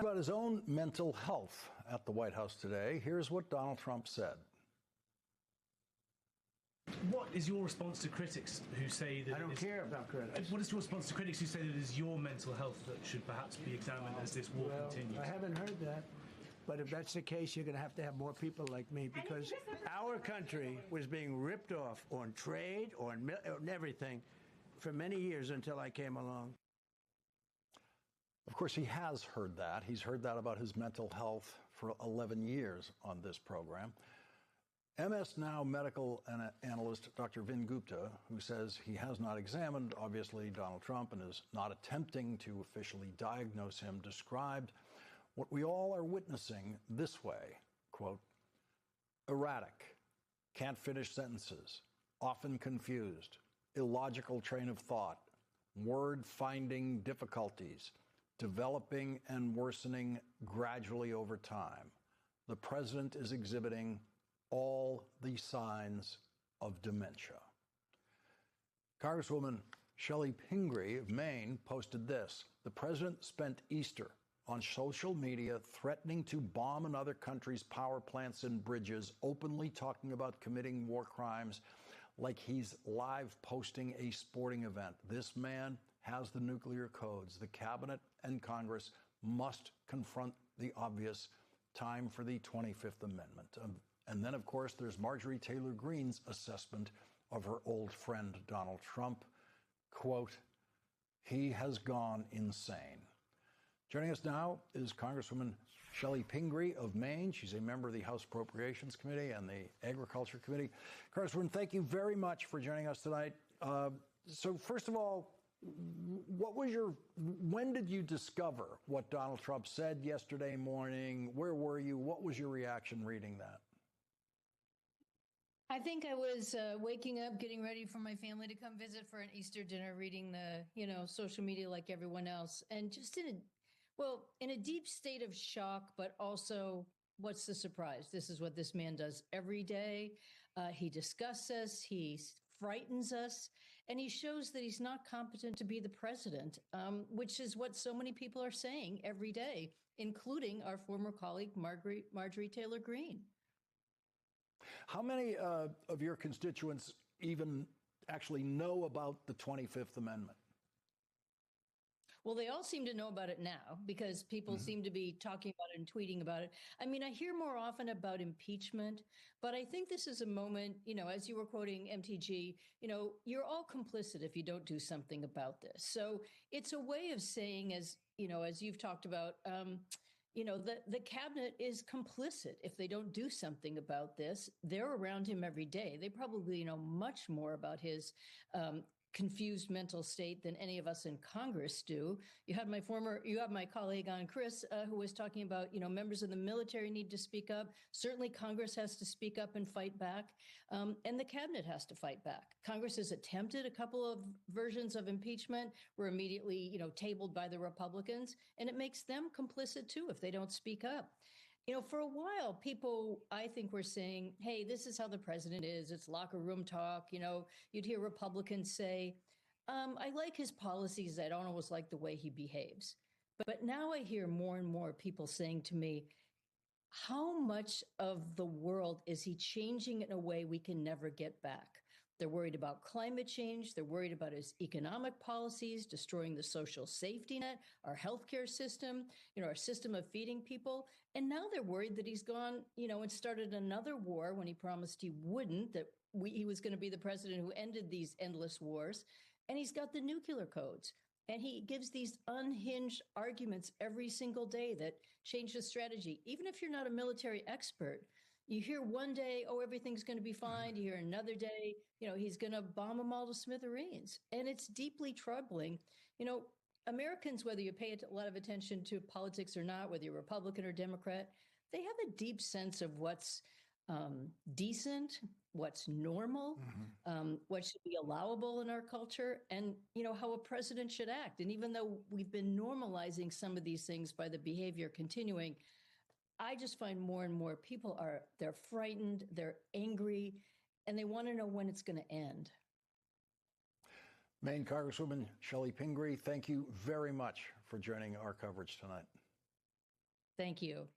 About his own mental health at the White House today, here's what Donald Trump said. What is your response to critics who say that... I don't care about critics. What is your response to critics who say that it is your mental health that should perhaps be examined as this war continues? I haven't heard that. But if that's the case, you're going to have more people like me, because our country was being ripped off on trade, on everything, for many years until I came along. Of course, he has heard that. He's heard that about his mental health for 11 years on this program. MS Now medical analyst Dr. Vin Gupta, who says he has not examined, obviously, Donald Trump and is not attempting to officially diagnose him, described what we all are witnessing this way, quote, erratic, can't finish sentences, often confused, illogical train of thought, word finding difficulties, developing and worsening gradually over time. The president is exhibiting all the signs of dementia. Congresswoman Chellie Pingree of Maine posted this. The president spent Easter on social media threatening to bomb another country's power plants and bridges, openly talking about committing war crimes like he's live posting a sporting event. This man has the nuclear codes. The cabinet and Congress must confront the obvious. Time for the 25th Amendment. And then, of course, there's Marjorie Taylor Greene's assessment of her old friend, Donald Trump. Quote, he has gone insane. Joining us now is Congresswoman Chellie Pingree of Maine. She's a member of the House Appropriations Committee and the Agriculture Committee. Congresswoman, thank you very much for joining us tonight. So first of all, when did you discover what Donald Trump said yesterday morning? Where were you? What was your reaction reading that? I think I was waking up, getting ready for my family to come visit for an Easter dinner, reading the, social media like everyone else, and just in a deep state of shock, but also, what's the surprise? This is what this man does every day. He disgusts us, he frightens us, and he shows that he's not competent to be the president, which is what so many people are saying every day, including our former colleague, Marjorie Taylor Greene. How many of your constituents even actually know about the 25th Amendment? Well, they all seem to know about it now because people seem to be talking about it and tweeting about it. I mean, I hear more often about impeachment, but I think this is a moment, as you were quoting MTG, you're all complicit if you don't do something about this. So it's a way of saying, as you've talked about, the cabinet is complicit. If they don't do something about this, they're around him every day. They probably know much more about his confused mental state than any of us in Congress do. You have my colleague on, Chris, who was talking about, members of the military need to speak up. Certainly Congress has to speak up and fight back. And the cabinet has to fight back. Congress has attempted a couple of versions of impeachment, were immediately, tabled by the Republicans, and it makes them complicit too if they don't speak up. For a while, people, I think, were saying, hey, this is how the president is. It's locker room talk. You'd hear Republicans say, I like his policies. I don't always like the way he behaves. But now I hear more and more people saying to me, how much of the world is he changing in a way we can never get back? They're worried about climate change. They're worried about his economic policies, destroying the social safety net, our healthcare system, our system of feeding people. And now they're worried that he's gone, and started another war when he promised he wouldn't, that he was going to be the president who ended these endless wars. And he's got the nuclear codes. And he gives these unhinged arguments every single day that change the strategy. Even if you're not a military expert, you hear one day, oh, everything's going to be fine. You hear another day, he's going to bomb them all to smithereens. And it's deeply troubling. Americans, whether you pay a lot of attention to politics or not, whether you're Republican or Democrat, they have a deep sense of what's decent, what's normal, what should be allowable in our culture, and, how a president should act. And even though we've been normalizing some of these things by the behavior continuing, I just find more and more people they're frightened, they're angry, and they want to know when it's going to end. Maine Congresswoman Chellie Pingree, thank you very much for joining our coverage tonight. Thank you.